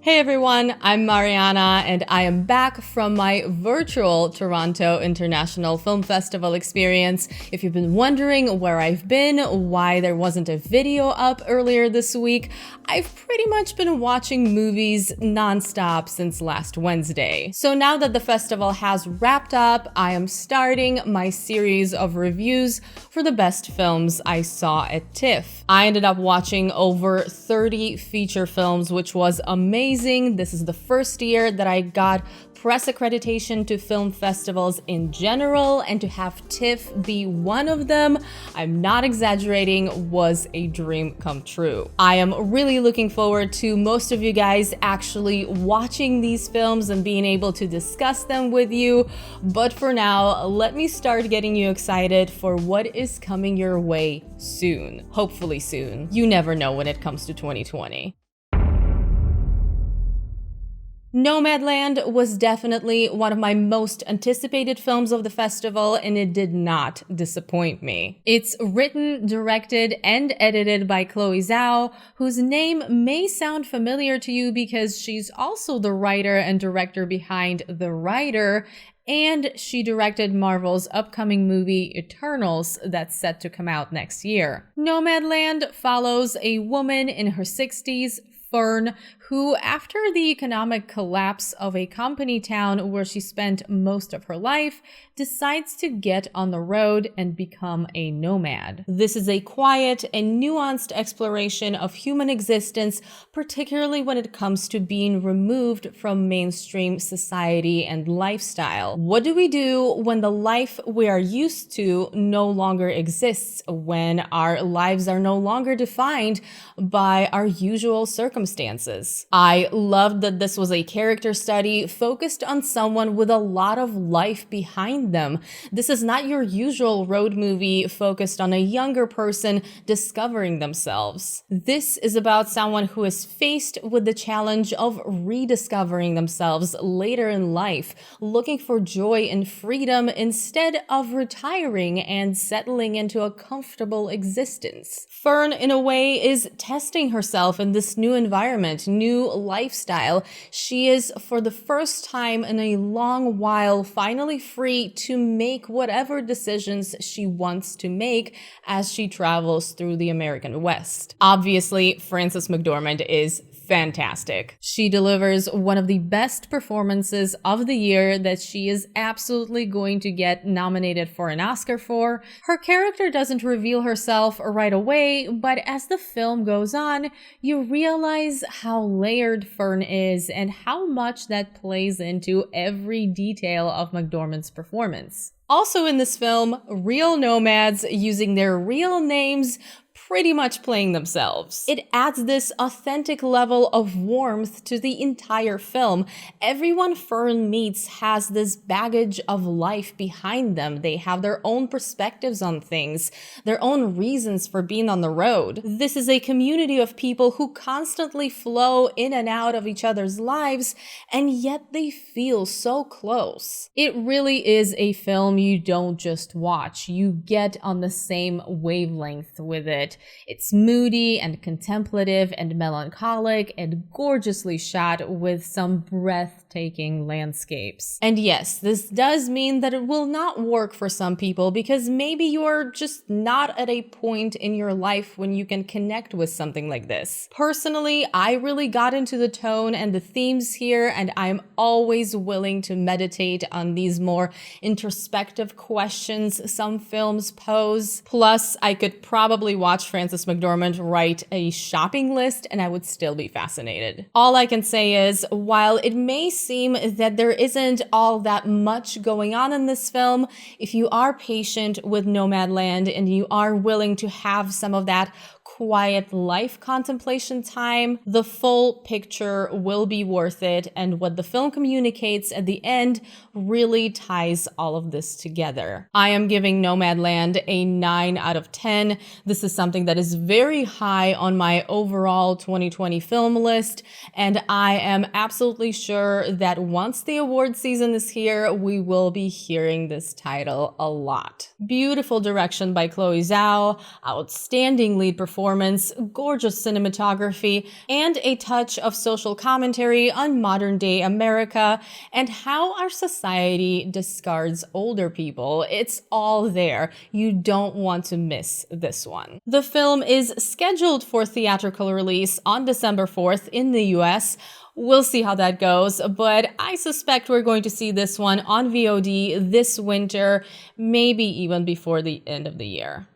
Hey everyone, I'm Marianna and I am back from my virtual Toronto International Film Festival experience. If you've been wondering where I've been, why there wasn't a video up earlier this week, I've pretty much been watching movies nonstop since last Wednesday. So now that the festival has wrapped up, I am starting my series of reviews for the best films I saw at TIFF. I ended up watching over 30 feature films, which was amazing. This is the first year that I got press accreditation to film festivals in general, and to have TIFF be one of them, I'm not exaggerating, was a dream come true. I am really looking forward to most of you guys actually watching these films and being able to discuss them with you. But for now, let me start getting you excited for what is coming your way soon. Hopefully soon. You never know when it comes to 2020. Nomadland was definitely one of my most anticipated films of the festival, and it did not disappoint me. It's written, directed, and edited by Chloe Zhao, whose name may sound familiar to you because she's also the writer and director behind The Rider, and she directed Marvel's upcoming movie Eternals that's set to come out next year. Nomadland follows a woman in her 60s, Fern, who, after the economic collapse of a company town where she spent most of her life, decides to get on the road and become a nomad. This is a quiet and nuanced exploration of human existence, particularly when it comes to being removed from mainstream society and lifestyle. What do we do when the life we are used to no longer exists, when our lives are no longer defined by our usual circumstances? I loved that this was a character study focused on someone with a lot of life behind them. This is not your usual road movie focused on a younger person discovering themselves. This is about someone who is faced with the challenge of rediscovering themselves later in life, looking for joy and freedom instead of retiring and settling into a comfortable existence. Fern, in a way, is testing herself in this new environment, new lifestyle. She is, for the first time in a long while, finally free to make whatever decisions she wants to make as she travels through the American West. Obviously, Frances McDormand is fantastic. She delivers one of the best performances of the year that she is absolutely going to get nominated for an Oscar for. Her character doesn't reveal herself right away, but as the film goes on, you realize how layered Fern is and how much that plays into every detail of McDormand's performance. Also in this film, real nomads using their real names, pretty much playing themselves. It adds this authentic level of warmth to the entire film. Everyone Fern meets has this baggage of life behind them. They have their own perspectives on things, their own reasons for being on the road. This is a community of people who constantly flow in and out of each other's lives, and yet they feel so close. It really is a film you don't just watch. You get on the same wavelength with it. It's moody and contemplative and melancholic and gorgeously shot with some breathtaking landscapes. And yes, this does mean that it will not work for some people because maybe you're just not at a point in your life when you can connect with something like this. Personally, I really got into the tone and the themes here, and I'm always willing to meditate on these more introspective questions some films pose. Plus, I could probably watch Frances McDormand write a shopping list and I would still be fascinated. All I can say is, while it may seem that there isn't all that much going on in this film, if you are patient with Nomadland and you are willing to have some of that quiet life contemplation time, the full picture will be worth it, and what the film communicates at the end really ties all of this together. I am giving Nomadland a 9 out of 10. This is something that is very high on my overall 2020 film list, and I am absolutely sure that once the award season is here, we will be hearing this title a lot. Beautiful direction by Chloe Zhao, outstanding lead performance performance, gorgeous cinematography, and a touch of social commentary on modern-day America and how our society discards older people. It's all there. You don't want to miss this one. The film is scheduled for theatrical release on December 4th in the US. We'll see how that goes, but I suspect we're going to see this one on VOD this winter, maybe even before the end of the year.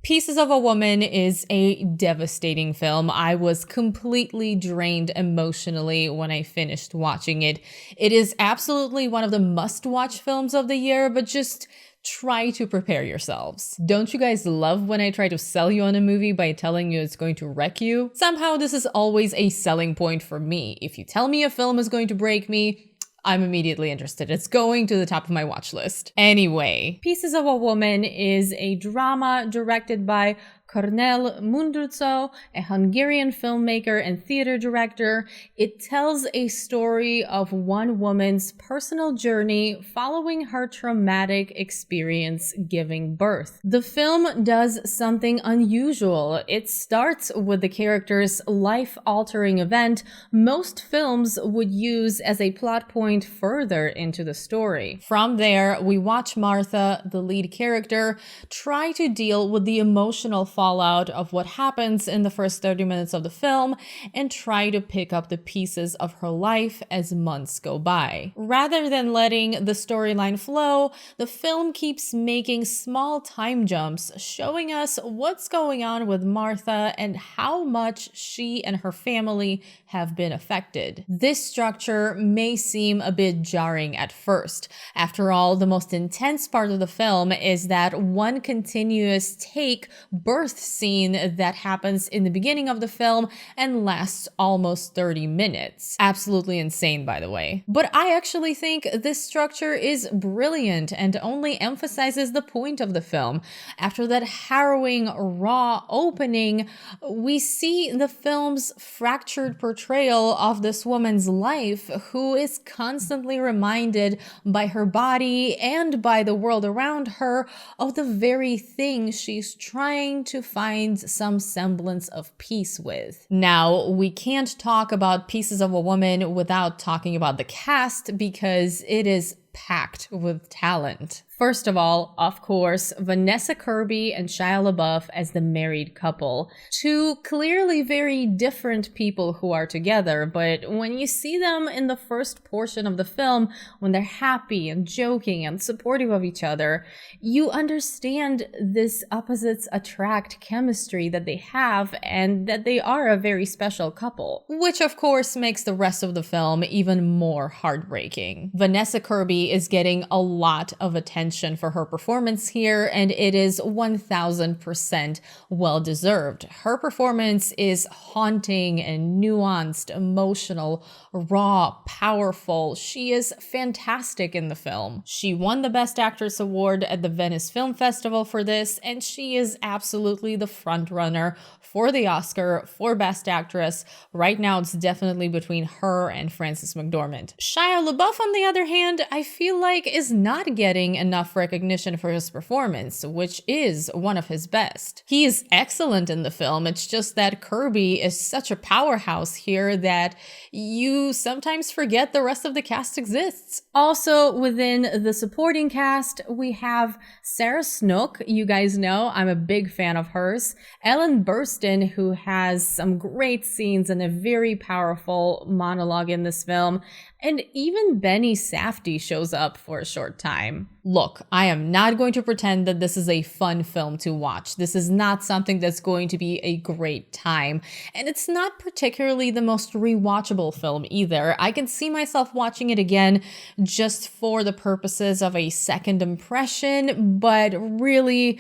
Pieces of a Woman is a devastating film. I was completely drained emotionally when I finished watching it. It is absolutely one of the must-watch films of the year, but just try to prepare yourselves. Don't you guys love when I try to sell you on a movie by telling you it's going to wreck you? Somehow this is always a selling point for me. If you tell me a film is going to break me, I'm immediately interested. It's going to the top of my watch list. Anyway, Pieces of a Woman is a drama directed by Kornél Mundruczó, a Hungarian filmmaker and theater director. It tells a story of one woman's personal journey following her traumatic experience giving birth. The film does something unusual. It starts with the character's life-altering event most films would use as a plot point further into the story. From there, we watch Martha, the lead character, try to deal with the emotional fallout of what happens in the first 30 minutes of the film and try to pick up the pieces of her life as months go by. Rather than letting the storyline flow, the film keeps making small time jumps, showing us what's going on with Martha and how much she and her family have been affected. This structure may seem a bit jarring at first. After all, the most intense part of the film is that one continuous take birth scene that happens in the beginning of the film and lasts almost 30 minutes. Absolutely insane, by the way. But I actually think this structure is brilliant and only emphasizes the point of the film. After that harrowing, raw opening, we see the film's fractured portrayal of this woman's life, who is constantly reminded by her body and by the world around her of the very thing she's trying to find some semblance of peace with. Now, we can't talk about Pieces of a Woman without talking about the cast because it is packed with talent. First of all, of course, Vanessa Kirby and Shia LaBeouf as the married couple. Two clearly very different people who are together, but when you see them in the first portion of the film, when they're happy and joking and supportive of each other, you understand this opposites attract chemistry that they have and that they are a very special couple, which of course makes the rest of the film even more heartbreaking. Vanessa Kirby is getting a lot of attention for her performance here, and it is 1000% well-deserved. Her performance is haunting and nuanced, emotional, raw, powerful. She is fantastic in the film. She won the Best Actress award at the Venice Film Festival for this, and she is absolutely the frontrunner for the Oscar for Best Actress. Right now, it's definitely between her and Frances McDormand. Shia LaBeouf, on the other hand, I feel like is not getting enough recognition for his performance, which is one of his best. He is excellent in the film. It's just that Kirby is such a powerhouse here that you sometimes forget the rest of the cast exists. Also, within the supporting cast, we have Sarah Snook. You guys know I'm a big fan of hers. Ellen Burstyn, who has some great scenes and a very powerful monologue in this film. And even Benny Safdie shows up for a short time. Look, I am not going to pretend that this is a fun film to watch. This is not something that's going to be a great time. And it's not particularly the most rewatchable film either. I can see myself watching it again just for the purposes of a second impression, but really,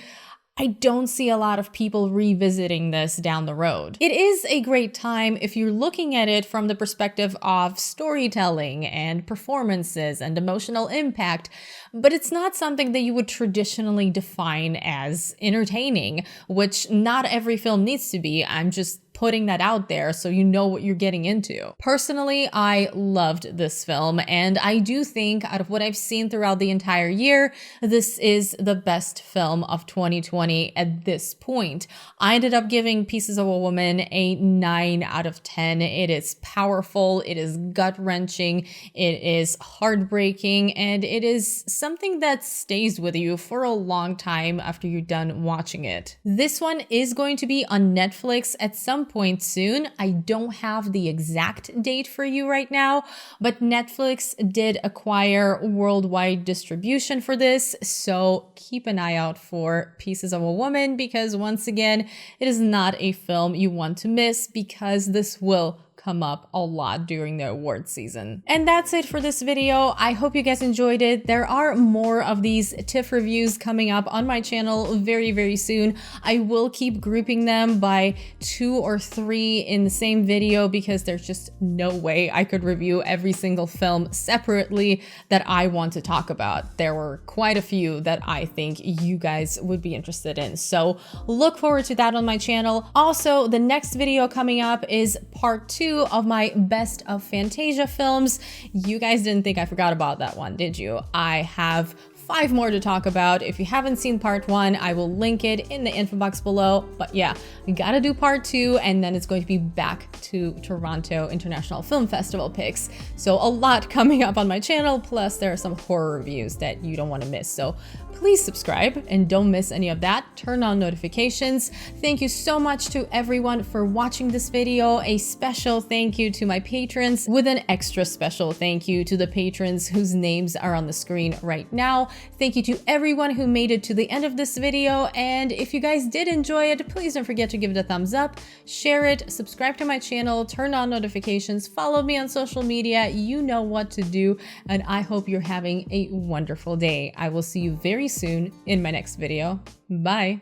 I don't see a lot of people revisiting this down the road. It is a great time if you're looking at it from the perspective of storytelling and performances and emotional impact, but it's not something that you would traditionally define as entertaining, which not every film needs to be. I'm just putting that out there so you know what you're getting into. Personally, I loved this film, and I do think out of what I've seen throughout the entire year, this is the best film of 2020 at this point. I ended up giving Pieces of a Woman a 9 out of 10. It is powerful, it is gut-wrenching, it is heartbreaking, and it is something that stays with you for a long time after you're done watching it. This one is going to be on Netflix at some point soon. I don't have the exact date for you right now, but Netflix did acquire worldwide distribution for this, so keep an eye out for Pieces of a Woman, because once again, it is not a film you want to miss, because this will come up a lot during the award season. And that's it for this video. I hope you guys enjoyed it. There are more of these TIFF reviews coming up on my channel very, very soon. I will keep grouping them by 2 or 3 in the same video, because there's just no way I could review every single film separately that I want to talk about. There were quite a few that I think you guys would be interested in. So look forward to that on my channel. Also, the next video coming up is part 2 of my best of Fantasia films. You guys didn't think I forgot about that one, did you? I have 5 more to talk about. If you haven't seen part 1, I will link it in the info box below. But yeah, we gotta do part 2, and then it's going to be back to Toronto International Film Festival picks. So a lot coming up on my channel, plus there are some horror reviews that you don't want to miss. So please subscribe and don't miss any of that. Turn on notifications. Thank you so much to everyone for watching this video. A special thank you to my patrons, with an extra special thank you to the patrons whose names are on the screen right now. Thank you to everyone who made it to the end of this video, and if you guys did enjoy it, please don't forget to give it a thumbs up, share it, subscribe to my channel, turn on notifications, follow me on social media. You know what to do, and I hope you're having a wonderful day. I will see you very soon in my next video. Bye!